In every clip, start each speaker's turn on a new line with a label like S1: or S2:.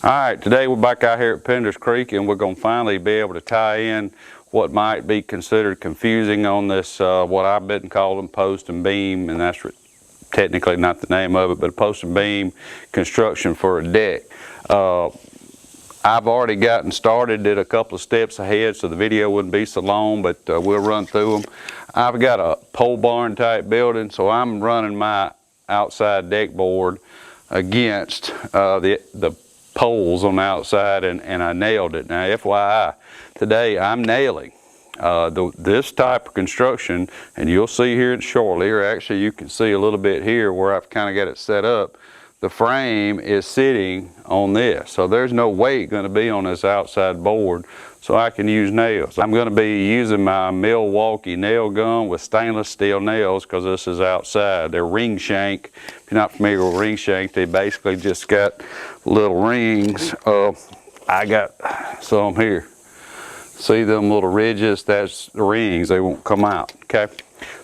S1: Alright, today we're back out here at Penders Creek and we're going to finally be able to tie in what might be considered confusing on this, what I've been calling post and beam, and that's technically not the name of it, but post and beam construction for a deck. I've already gotten started, did a couple of steps ahead so the video wouldn't be so long, but we'll run through them. I've got a pole barn type building, so I'm running my outside deck board against the poles on the outside, and I nailed it. Now FYI, today I'm nailing this type of construction, and you'll see here shortly, or actually you can see a little bit here where I've kind of got it set up. The frame is sitting on this, so there's no weight going to be on this outside board, so I can use nails. I'm going to be using my Milwaukee nail gun with stainless steel nails because this is outside. They're ring shank. If you're not familiar with ring shank, they basically just got little rings. I got some here. See them little ridges? That's the rings. They won't come out. Okay,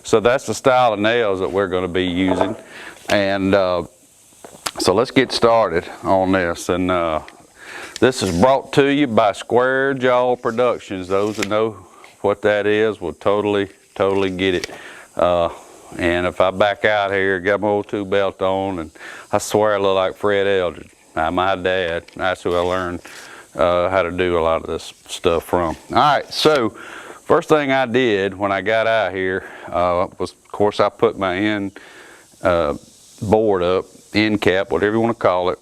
S1: so that's the style of nails that we're going to be using, and so let's get started on this. And this is brought to you by Square Jaw Productions. Those that know what that is will totally get it. And if I back out here, got my old tube belt on, and I swear I look like Fred Eldridge. Now, my dad, that's who I learned how to do a lot of this stuff from. All right, so first thing I did when I got out here was, of course, I put my end board up, end cap, whatever you want to call it.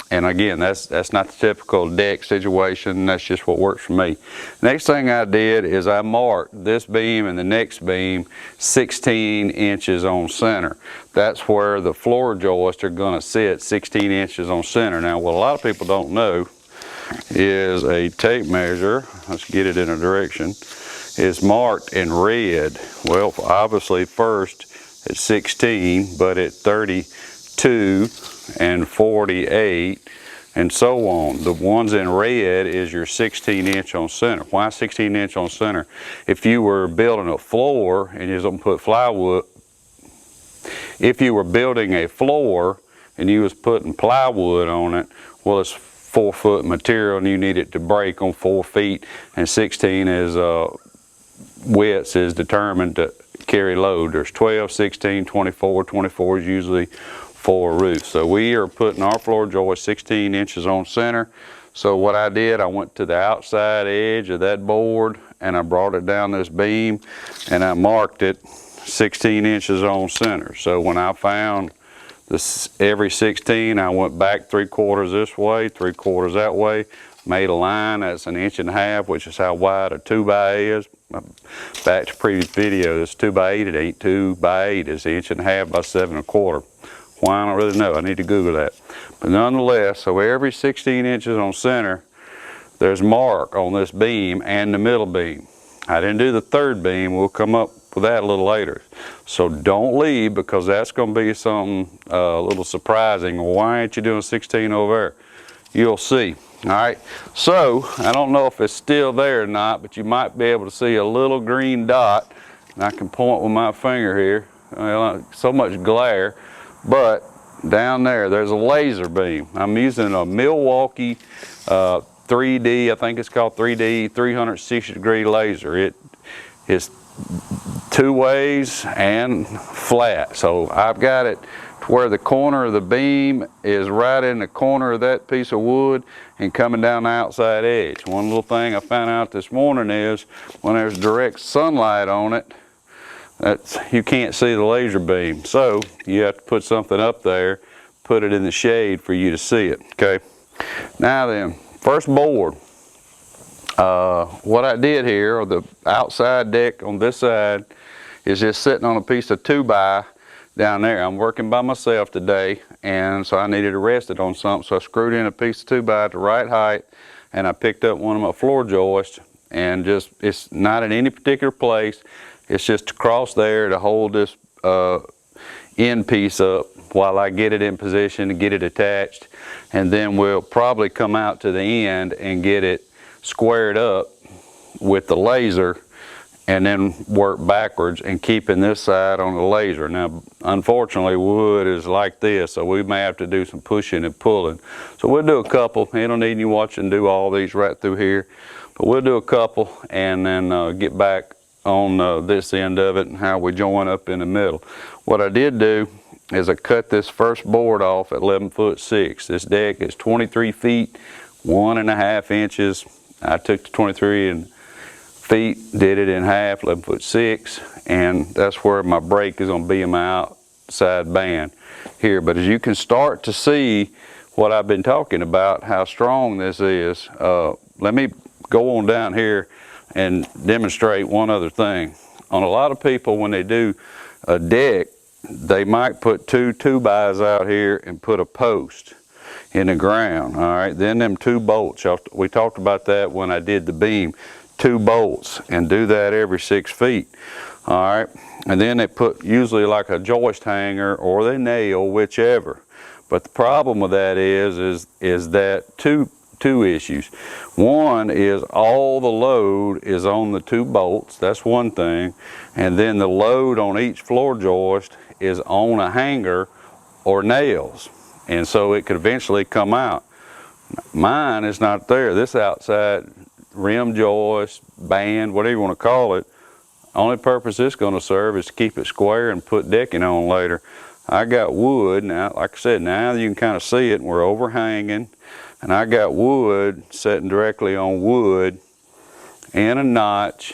S1: And again, that's not the typical deck situation. That's just what works for me. Next thing I did is I marked this beam and the next beam 16 inches on center. That's where the floor joists are going to sit, 16 inches on center. Now, what a lot of people don't know is a tape measure, let's get it in a direction, is marked in red. Well, obviously first at 16, but at 32 and 48 and so on. The ones in red is your 16 inch on center. Why 16 inch on center? If you were building a floor and you was going to put plywood, if you were building a floor and you was putting plywood on it, well, it's 4 foot material and you need it to break on 4 feet, and 16 is width is determined to carry load. There's 12, 16, 24. 24 is usually for a roof. So we are putting our floor joist 16 inches on center. So what I did, I went to the outside edge of that board and I brought it down this beam and I marked it 16 inches on center. So when I found this every 16, I went back 3/4 this way, 3/4 that way, made a line that's 1.5 inches, which is how wide a 2x is. Back to previous video, this 2x8, it ain't 2x8, it's 1.5 inches by 7.25. Why, I don't really know. I need to Google that. But nonetheless, so every 16 inches on center, there's mark on this beam and the middle beam. I didn't do the third beam. We'll come up with that a little later. So don't leave, because that's going to be something a little surprising. Well, why ain't you doing 16 over there? You'll see. All right. So I don't know if it's still there or not, but you might be able to see a little green dot. And I can point with my finger here. Well, so much glare. But down there, there's a laser beam. I'm using a Milwaukee 3D, I think it's called 3D, 360-degree laser. It is 2 ways and flat. So I've got it to where the corner of the beam is right in the corner of that piece of wood and coming down the outside edge. One little thing I found out this morning is when there's direct sunlight on it, you can't see the laser beam, so you have to put something up there, put it in the shade for you to see it. Okay, now then, first board, what I did here, or the outside deck on this side, is just sitting on a piece of 2x down there. I'm working by myself today, and so I needed to rest it on something, so I screwed in a piece of 2x at the right height, and I picked up one of my floor joists, and just, it's not in any particular place. It's just across there to hold this end piece up while I get it in position and get it attached. And then we'll probably come out to the end and get it squared up with the laser and then work backwards and keeping this side on the laser. Now, unfortunately, wood is like this, so we may have to do some pushing and pulling. So we'll do a couple. You don't need you watching do all these right through here, but we'll do a couple and then get back on this end of it and how we join up in the middle. What I did do is I cut this first board off at 11'6". This deck is 23 feet, 1.5 inches. I took the 23 feet, did it in half, 11'6", and that's where my break is going to be in my outside band here. But as you can start to see what I've been talking about, how strong this is, let me go on down here and demonstrate one other thing. On a lot of people, when they do a deck, they might put 2 2-bys out here and put a post in the ground. All right, then them 2 bolts, we talked about that when I did the beam. 2 bolts, and do that every 6 feet. All right, and then they put usually like a joist hanger or they nail, whichever. But the problem with that is that two issues. One is all the load is on the 2 bolts. That's one thing, and then the load on each floor joist is on a hanger or nails, and so it could eventually come out. Mine is not there. This outside rim joist, band, whatever you want to call it, only purpose it's going to serve is to keep it square and put decking on later. I got wood, now like I said, now you can kind of see it, and we're overhanging, and I got wood sitting directly on wood in a notch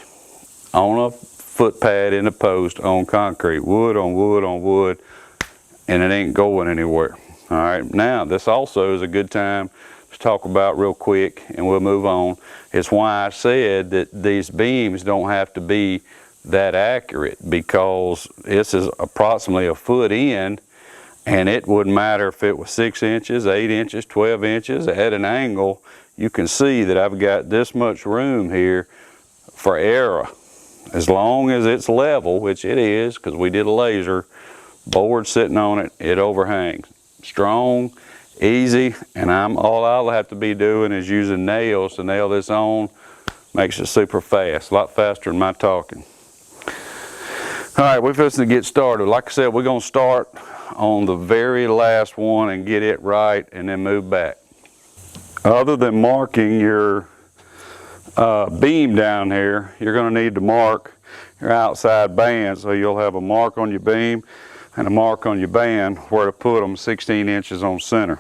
S1: on a foot pad in a post on concrete, wood on wood on wood, and it ain't going anywhere. All right, now this also is a good time to talk about real quick, and we'll move on. It's why I said that these beams don't have to be that accurate, because this is approximately a foot in, and it wouldn't matter if it was 6 inches, 8 inches, 12 inches at an angle. You can see that I've got this much room here for error. As long as it's level, which it is, because we did a laser, board sitting on it, it overhangs. Strong, easy, and all I'll have to be doing is using nails to nail this on. Makes it super fast, a lot faster than my talking. All right, we're fixing to get started. Like I said, we're going to start on the very last one and get it right and then move back. Other than marking your beam down here, you're going to need to mark your outside band, so you'll have a mark on your beam and a mark on your band where to put them 16 inches on center.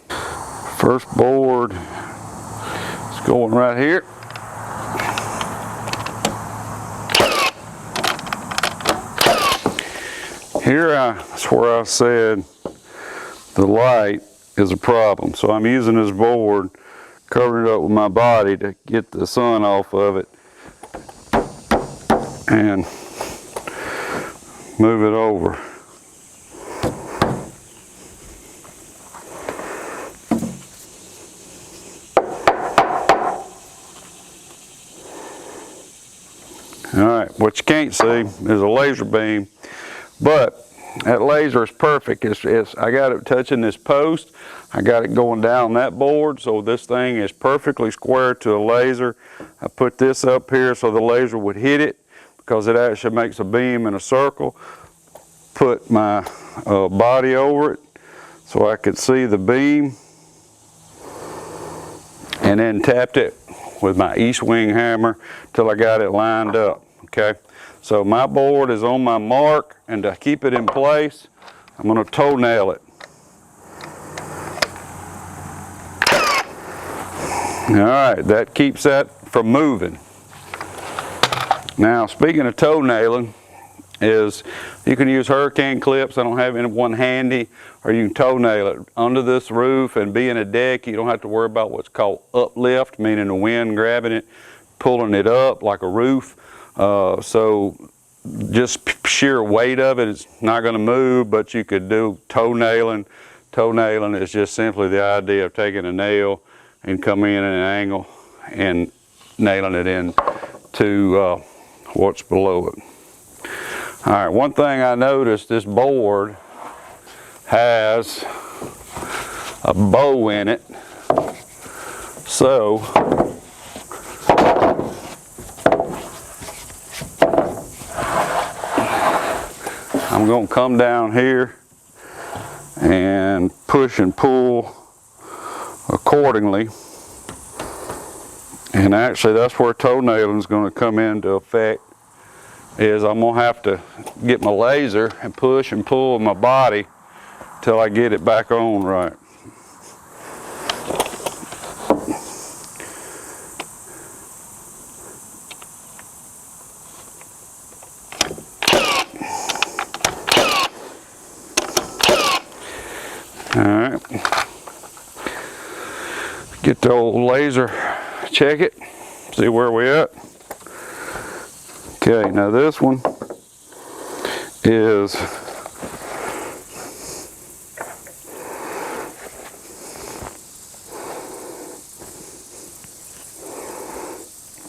S1: First board is going right here. That's where I said the light is a problem. So I'm using this board, covering it up with my body to get the sun off of it and move it over. All right, what you can't see is a laser beam, but that laser is perfect. I got it touching this post. I got it going down that board, so this thing is perfectly square to a laser. I put this up here so the laser would hit it, because it actually makes a beam in a circle. Put my body over it so I could see the beam, and then tapped it with my east wing hammer till I got it lined up. Okay, so my board is on my mark, and to keep it in place, I'm going to toe nail it. All right, that keeps that from moving. Now, speaking of toe nailing, is you can use hurricane clips. I don't have any one handy, or you can toe nail it under this roof. And being a deck, you don't have to worry about what's called uplift, meaning the wind grabbing it, pulling it up like a roof. So just sheer weight of it, it's not going to move, but you could do toe nailing. Toe nailing is just simply the idea of taking a nail and coming in at an angle and nailing it in to what's below it. All right, one thing I noticed, this board has a bow in it, so I'm going to come down here and push and pull accordingly. And actually that's where toe nailing is going to come into effect, is I'm going to have to get my laser and push and pull my body till I get it back on right. Alright, get the old laser, check it, see where we at. Okay, now this one is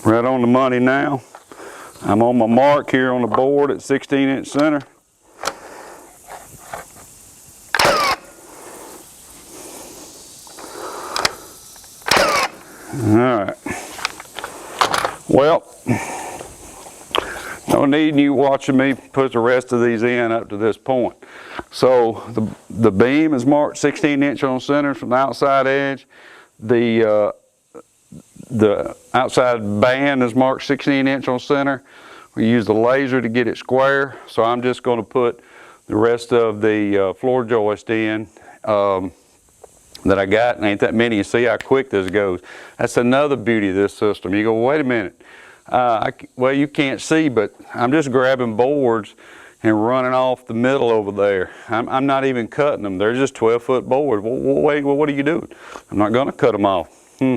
S1: right on the money now. I'm on my mark here on the board at 16-inch center. Alright, well, no need in you watching me put the rest of these in up to this point. So the beam is marked 16-inch on center from the outside edge. The outside band is marked 16-inch on center. We use the laser to get it square, so I'm just going to put the rest of the floor joist in that I got, and ain't that many. You see how quick this goes. That's another beauty of this system. You go, wait a minute. Well, you can't see, but I'm just grabbing boards and running off the middle over there. I'm not even cutting them. They're just 12-foot boards. Wait, well, what are you doing? I'm not going to cut them off.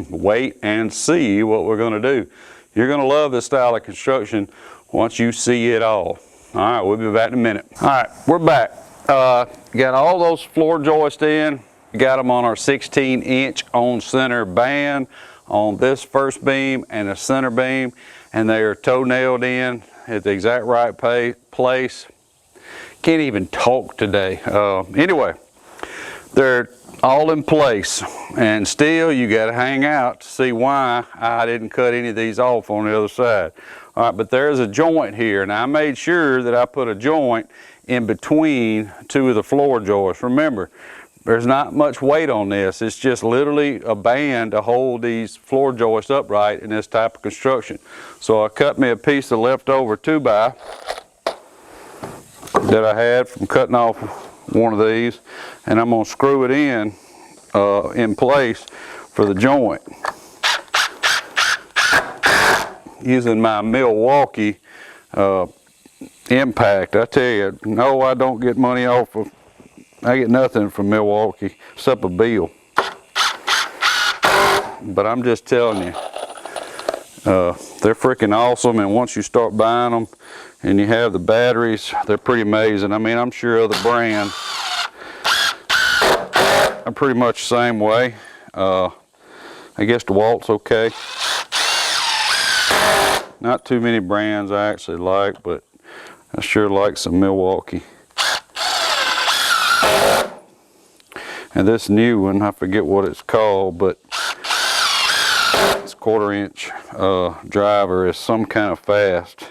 S1: Wait and see what we're going to do. You're going to love this style of construction once you see it all. All right, we'll be back in a minute. All right, we're back. Got all those floor joists in. Got them on our 16-inch on center band on this first beam and the center beam, and they are toe nailed in at the exact right place. Can't even talk today. Anyway, they're all in place, and still you got to hang out to see why I didn't cut any of these off on the other side. All right, but there's a joint here, and I made sure that I put a joint in between two of the floor joists. Remember, there's not much weight on this. It's just literally a band to hold these floor joists upright in this type of construction. So I cut me a piece of leftover 2x that I had from cutting off one of these, and I'm going to screw it in place for the joint using my Milwaukee impact. I tell you, no, I don't get money off of, I get nothing from Milwaukee except a bill. But I'm just telling you, they're freaking awesome, and once you start buying them and you have the batteries, they're pretty amazing. I mean, I'm sure other brands are pretty much the same way. I guess DeWalt's okay. Not too many brands I actually like, but I sure like some Milwaukee. And this new one, I forget what it's called, but this 1/4-inch driver is some kind of fast.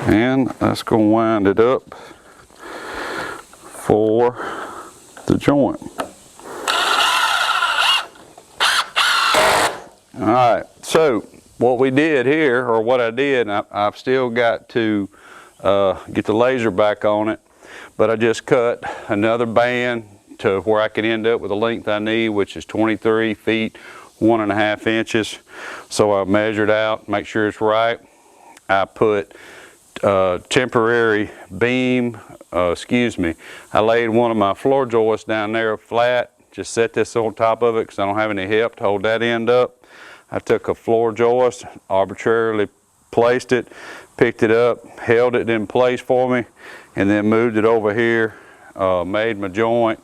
S1: And that's going to wind it up for the joint. Alright, so what we did here, or what I did, and I've still got to get the laser back on it, but I just cut another band to where I can end up with the length I need, which is 23 feet 1.5 inches. So I measured out, make sure it's right. I put temporary beam, I laid one of my floor joists down there flat, just set this on top of it because I don't have any help to hold that end up. I took a floor joist, arbitrarily placed it, picked it up, held it in place for me, and then moved it over here, made my joint,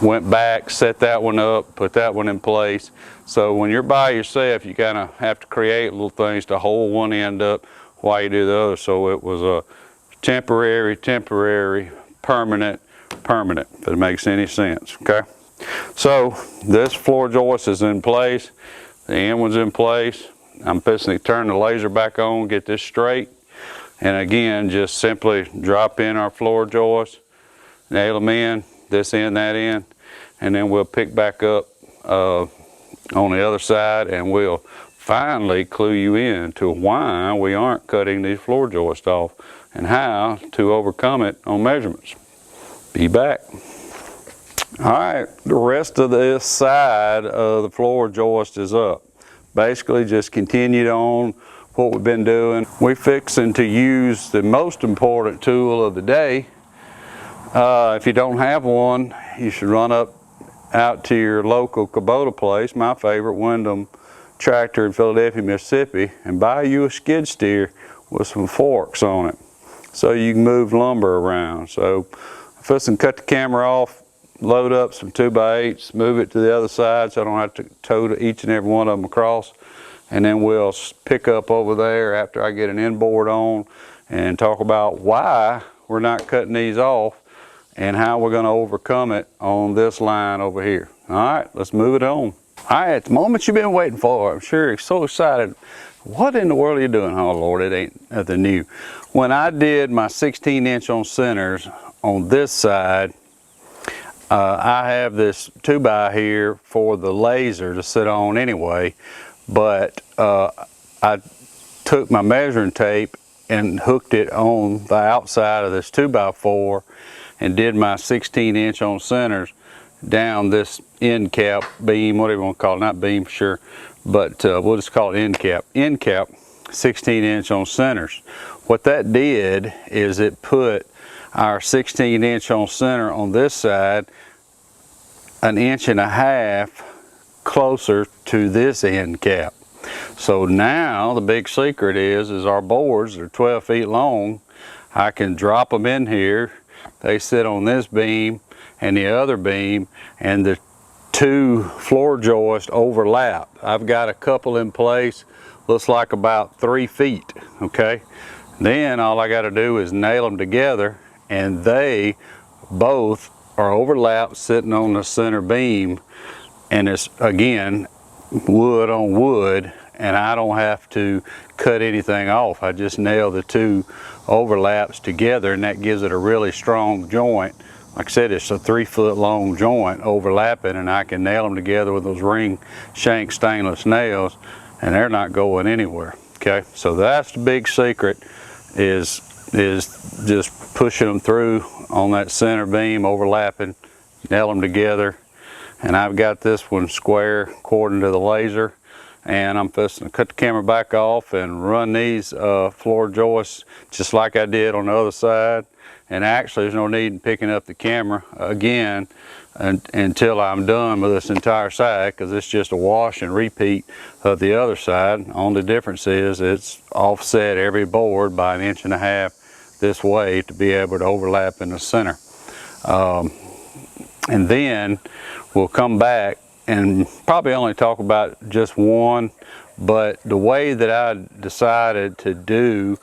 S1: went back, set that one up, put that one in place. So when you're by yourself, you kind of have to create little things to hold one end up while you do the other. So it was a temporary, permanent, if it makes any sense, okay? So this floor joist is in place, the end one's in place, I'm fixing to turn the laser back on, get this straight. And again, just simply drop in our floor joists, nail them in, this end, that end, and then we'll pick back up on the other side, and we'll finally clue you in to why we aren't cutting these floor joists off and how to overcome it on measurements. Be back. All right, the rest of this side of the floor joist is up. Basically just continued on what we've been doing. We're fixing to use the most important tool of the day. If you don't have one, you should run out to your local Kubota place, my favorite, Wyndham Tractor in Philadelphia, Mississippi, and buy you a skid steer with some forks on it so you can move lumber around. So I'm fixing to cut the camera off, load up some 2x8s, move it to the other side so I don't have to tow each and every one of them across. And then we'll pick up over there after I get an inboard on and talk about why we're not cutting these off and how we're going to overcome it on this line over here. All right, let's move it on. All right, the moment you've been waiting for. I'm sure you're so excited. What in the world are you doing? Oh Lord, it ain't nothing new. When I did my 16-inch on centers on this side, I have this 2x here for the laser to sit on anyway. But I took my measuring tape and hooked it on the outside of this 2x4 and did my 16-inch on centers down this end cap beam, whatever you want to call it, not beam for sure, but we'll just call it end cap. End cap, 16-inch on centers. What that did is it put our 16-inch on center on this side 1.5 inches closer to this end cap. So now the big secret is our boards are 12 feet long. I can drop them in here. They sit on this beam and the other beam, and the two floor joists overlap. I've got a couple in place, looks like about 3 feet, okay? Then all I got to do is nail them together, and they both are overlapped sitting on the center beam. And it's, again, wood on wood, and I don't have to cut anything off. I just nail the two overlaps together, and that gives it a really strong joint. Like I said, it's a 3 foot long joint overlapping, and I can nail them together with those ring shank stainless nails, and they're not going anywhere. Okay, so that's the big secret, is just pushing them through on that center beam, overlapping, nail them together. And I've got this one square according to the laser, and I'm fixing to cut the camera back off and run these floor joists just like I did on the other side. And actually there's no need in picking up the camera again until I'm done with this entire side, because it's just a wash and repeat of the other side. Only difference is it's offset every board by 1.5 inches this way to be able to overlap in the center. And then we'll come back and probably only talk about just one, but the way that I decided to do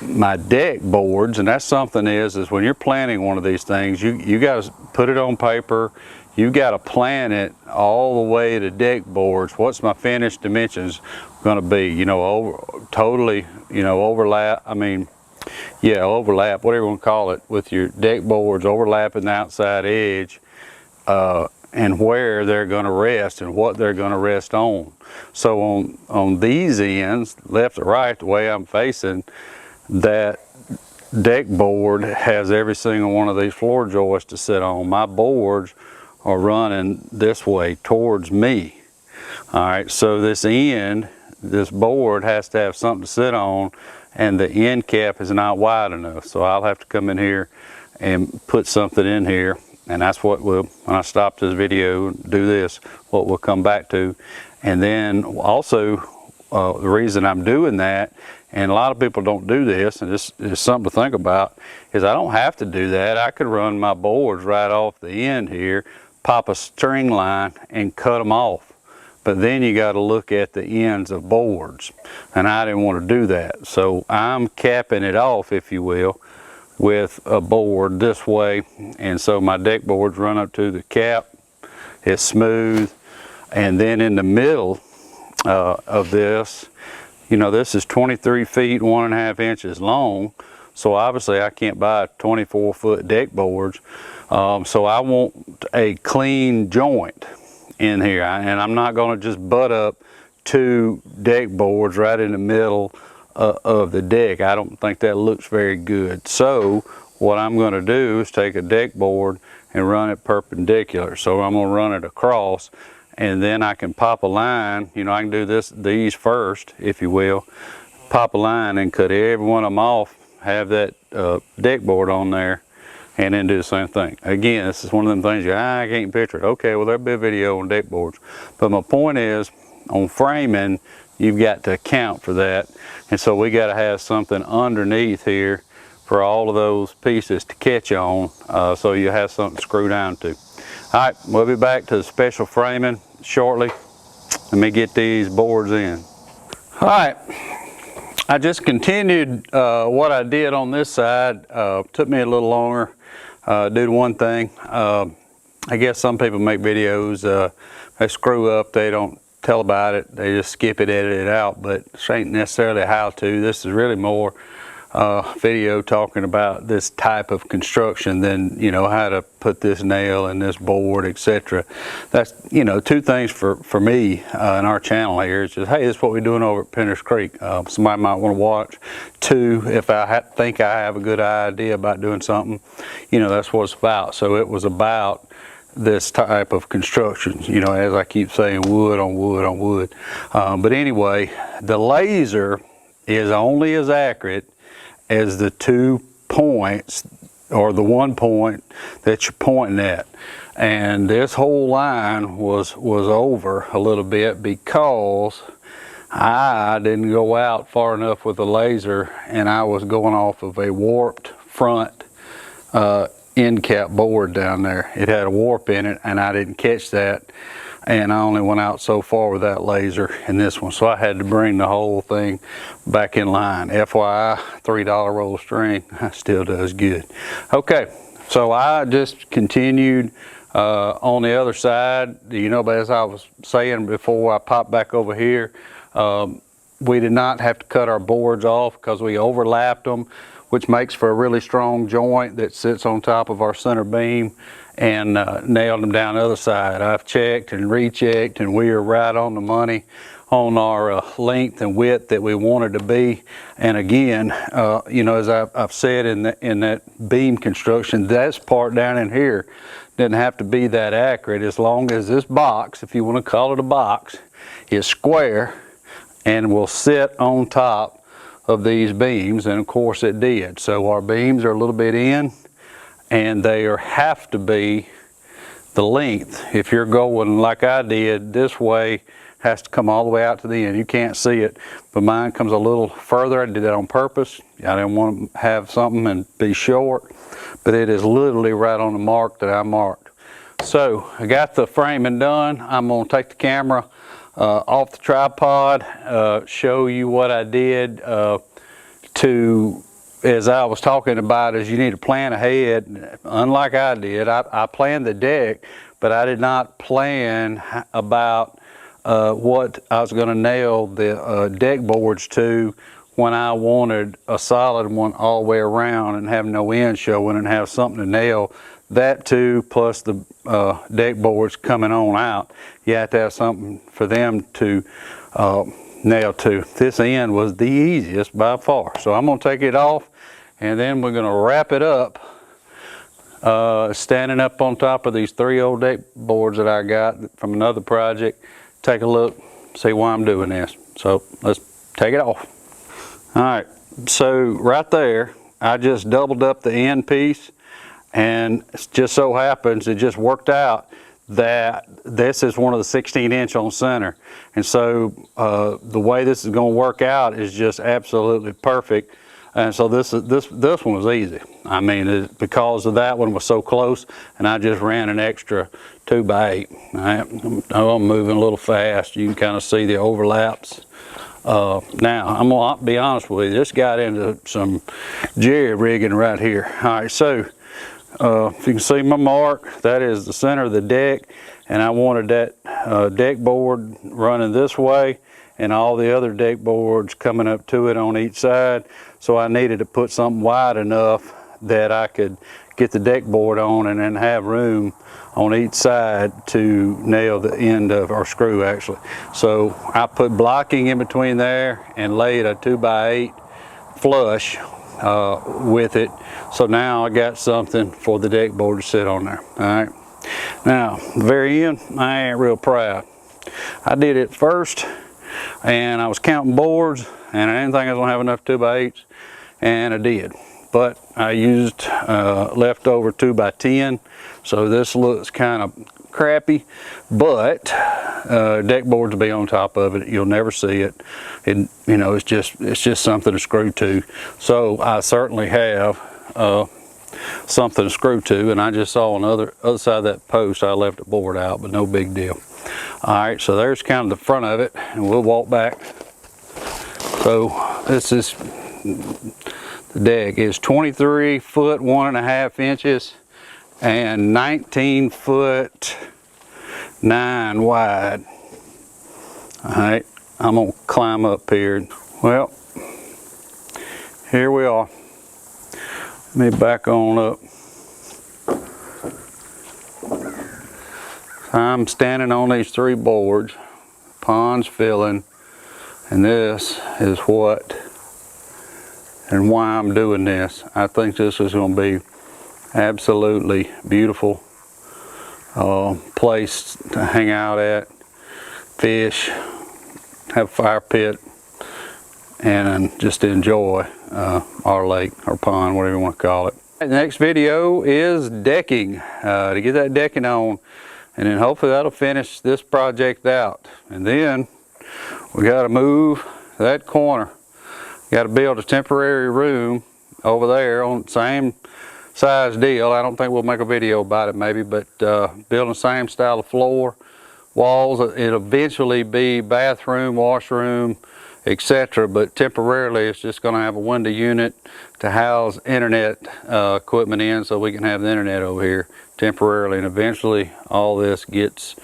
S1: my deck boards, and that's something is when you're planning one of these things, you got to put it on paper. You got to plan it all the way to deck boards. What's my finished dimensions going to be? You know, totally, you know, overlap. I mean, yeah, overlap, whatever you want to call it, with your deck boards overlapping the outside edge, and where they're going to rest and what they're going to rest on. So on these ends, left or right, the way I'm facing, that deck board has every single one of these floor joists to sit on. My boards are running this way towards me. All right, so this board has to have something to sit on, and the end cap is not wide enough. So I'll have to come in here and put something in here, and that's what we'll, when I stop this video and do this, what we'll come back to. And then also the reason I'm doing that, and a lot of people don't do this, and this is something to think about, is I don't have to do that. I could run my boards right off the end here, pop a string line and cut them off. But then you got to look at the ends of boards, and I didn't want to do that. So I'm capping it off, if you will, with a board this way. And so my deck boards run up to the cap, it's smooth, and then in the middle of this. You know, this is 23 feet 1.5 inches long, so obviously I can't buy 24-foot deck boards. So I want a clean joint in here, and I'm not going to just butt up 2 deck boards right in the middle of the deck. I don't think that looks very good. So what I'm going to do is take a deck board and run it perpendicular. So I'm going to run it across, and then I can pop a line. You know, I can do these first, if you will. Pop a line and cut every one of them off, have that deck board on there, and then do the same thing. Again, this is one of them things I can't picture it. Okay, well, there'll be a video on deck boards. But my point is, on framing, you've got to account for that. And so we got to have something underneath here for all of those pieces to catch on, so you have something to screw down to. All right, we'll be back to the special framing shortly. Let me get these boards in. All right, I just continued what I did on this side. Took me a little longer. Do one thing. I guess some people make videos, they screw up, they don't tell about it, they just skip it, edit it out, but this ain't necessarily how to. This is really more video talking about this type of construction than, you know, how to put this nail in this board, etc. That's, you know, 2 things for me in our channel here. It's just, hey, this is what we're doing over at Penders Creek. Somebody might want to watch. 2, if I think I have a good idea about doing something, you know, that's what it's about. So it was about this type of construction, you know, as I keep saying, wood on wood on wood. But anyway, the laser is only as accurate as the 2 points or the 1 point that you're pointing at. And this whole line was over a little bit because I didn't go out far enough with the laser, and I was going off of a warped front end cap board down there. It had a warp in it, and I didn't catch that, and I only went out so far with that laser in this one, so I had to bring the whole thing back in line. FYI, $3 roll of string still does good. Okay, so I just continued on the other side. You know, but as I was saying before I popped back over here, we did not have to cut our boards off because we overlapped them, which makes for a really strong joint that sits on top of our center beam, and nailed them down the other side. I've checked and rechecked, and we are right on the money on our length and width that we wanted to be. And again, you know, as I've said in that beam construction, this part down in here didn't have to be that accurate, as long as this box, if you want to call it a box, is square and will sit on top of these beams. And of course it did. So our beams are a little bit in, and they have to be the length. If you're going like I did this way, has to come all the way out to the end. You can't see it, but mine comes a little further. I did that on purpose. I didn't want to have something and be short, but it is literally right on the mark that I marked. So I got the framing done. I'm going to take the camera off the tripod, show you what I did as I was talking about, is you need to plan ahead. Unlike I did, I planned the deck, but I did not plan about what I was going to nail the deck boards to when I wanted a solid one all the way around and have no end showing and have something to nail that to, plus the deck boards coming on out. You have to have something for them to nail to. This end was the easiest by far. So I'm going to take it off, and then we're going to wrap it up, standing up on top of these 3 old deck boards that I got from another project. Take a look, see why I'm doing this. So let's take it off. All right, so right there, I just doubled up the end piece, and it just so happens it just worked out that this is one of the 16-inch on center. And so the way this is going to work out is just absolutely perfect. And so this one was easy. I mean, because of that one was so close, and I just ran an extra 2x8. I'm moving a little fast. You can kind of see the overlaps. Now, I'm going to be honest with you. This got into some jerry rigging right here. All right, so If you can see my mark, that is the center of the deck, and I wanted that deck board running this way and all the other deck boards coming up to it on each side. So I needed to put something wide enough that I could get the deck board on and then have room on each side to nail the end of, or screw actually. So I put blocking in between there and laid a 2x8 flush with it. So now I got something for the deck board to sit on there. All right. Now, the very end, I ain't real proud. I did it first, and I was counting boards, and I didn't think I was gonna have enough 2x8s, and I did. But I used leftover 2x10, so this looks kind of crappy, but deck boards will be on top of it. You'll never see it. You know, it's just something to screw to. So I certainly have something to screw to, and I just saw on the other side of that post I left a board out, but no big deal. All right, so there's kind of the front of it, and we'll walk back. So this is the deck. Is 23 foot 1.5 inches and 19 foot 9 wide. All right, I'm gonna climb up here. Well, here we are. Let me back on up. I'm standing on these 3 boards, pond's filling, and this is what and why I'm doing this. I think this is going to be absolutely beautiful place to hang out at, fish, have a fire pit, and just enjoy our lake or pond, whatever you want to call it. The next video is decking, to get that decking on, and then hopefully that'll finish this project out. And then we got to move that corner. Got to build a temporary room over there on the same size deal. I don't think we'll make a video about it maybe, but building the same style of floor, walls. It'll eventually be bathroom, washroom, etc. But temporarily it's just going to have a window unit to house internet equipment in, so we can have the internet over here temporarily, and eventually all this gets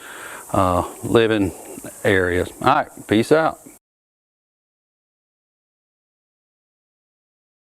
S1: living areas. All right, peace out.